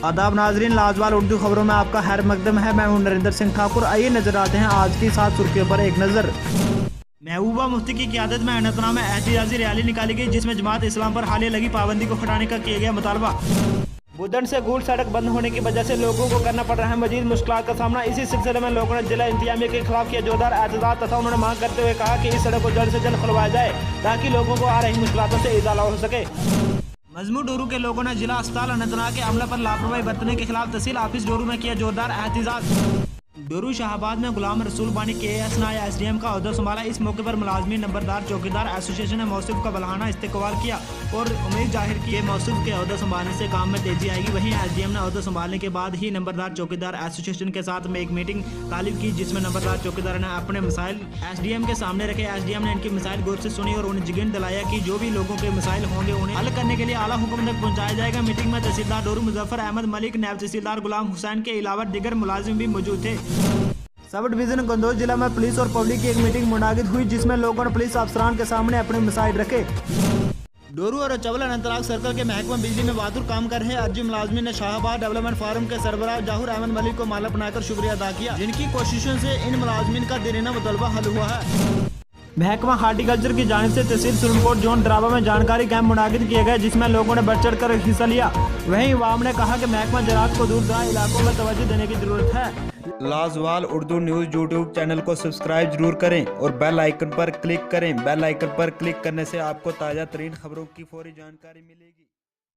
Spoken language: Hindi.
आदाब नाजरीन, लाजवाल उर्दू खबरों में आपका खैर मकदम है। मैं हूं नरेंद्र सिंह ठाकुर। आइए नजर आते हैं आज की 7 सुर्खियों पर एक नजर। महबूबा मुफ्ती की क़यादत में अनंतनाग में एहतजाजी रैली निकाली गई, जिसमें जमात इस्लाम पर हालिया लगी पाबंदी को हटाने का किया गया मुतालबा। बुधन से गूल सड़क बंद होने की वजह से लोगों को करना पड़ रहा है मजीद मुश्किल का सामना। इसी सिलसिले में लोगों ने जिला इंतजामिया के खिलाफ किया जोरदार एहतजाज तथा उन्होंने मांग करते हुए कहा कि इस सड़क को जल्द से जल्द खुलवाया जाए ताकि लोगों को आ रही मुश्किलों से इजाला हो सके। मजमू डोरू के लोगों ने जिला अस्पताल अनंतनाग के अमले पर लापरवाही बरतने के खिलाफ तहसील ऑफिस डोरू में किया जोरदार एहतजाज। डोरू शाहबाद में गुलाम रसूल बानी KAS नायब SDM का ओहदा संभाला। इस मौके पर मुलाजमीन नंबरदार चौकीदार एसोसिएशन ने मौसूफ का बलहाना इस्तेकबाल किया और उम्मीद जाहिर की कि मौसूफ के ओहदा संभालने से काम में तेजी आएगी। वहीं SDM ने ओहदा संभालने के बाद ही नंबरदार चौकीदार एसोसिएशन के साथ में एक मीटिंग तालिब की, जिसमें नंबरदार चौकीदार ने अपने मसाइल SDM के सामने रखे। SDM ने इनकी मसाइल गौर से सुनी और उन्हें यकीन दिलाया कि जो भी लोगों के मसाइल होंगे उन्हें हल करने के लिए आला हुक्म तक पहुँचाया जाएगा। मीटिंग में तहसीलदार डोरू मुजफ्फर अहमद मलिक, नायब तहसीलदार गुलाम हुसैन के अलावा दीगर मुलाजिम भी मौजूद थे। सब डिवीजन गंदोज जिला में पुलिस और पब्लिक की एक मीटिंग मुनाकिद हुई, जिसमें लोगों ने पुलिस अफसरान के सामने अपने मसाइल रखे। डोरू और चवल अनंतनाग सर्कल के महकमा बिजली में बहादुर काम कर रहे अर्जी मुलाजमीन ने शाहबाद डेवलपमेंट फोरम के सरबराह जहूर अहमद मलिक को माला बनाकर शुक्रिया अदा किया, जिनकी कोशिशों से इन मुलाजमीन का देरीना मुतलबा हल हुआ है। महकमा हार्टिकल्चर की जानिब से तहसील सुरनकोट जोन ड्राबा में जानकारी कैंप मुनाकिद किए गए, जिसमें लोगों ने बढ़ चढ़ कर हिस्सा लिया। वहीं अवाम ने कहा कि महकमा ज़राअत को दूर दराज इलाकों में तवज्जो देने की जरूरत है। लाजवाल उर्दू न्यूज़ यूट्यूब चैनल को सब्सक्राइब जरूर करें और बेल आइकन पर क्लिक करें। बेल आइकन पर क्लिक करने से आपको ताज़ा तरीन खबरों की फौरी जानकारी मिलेगी।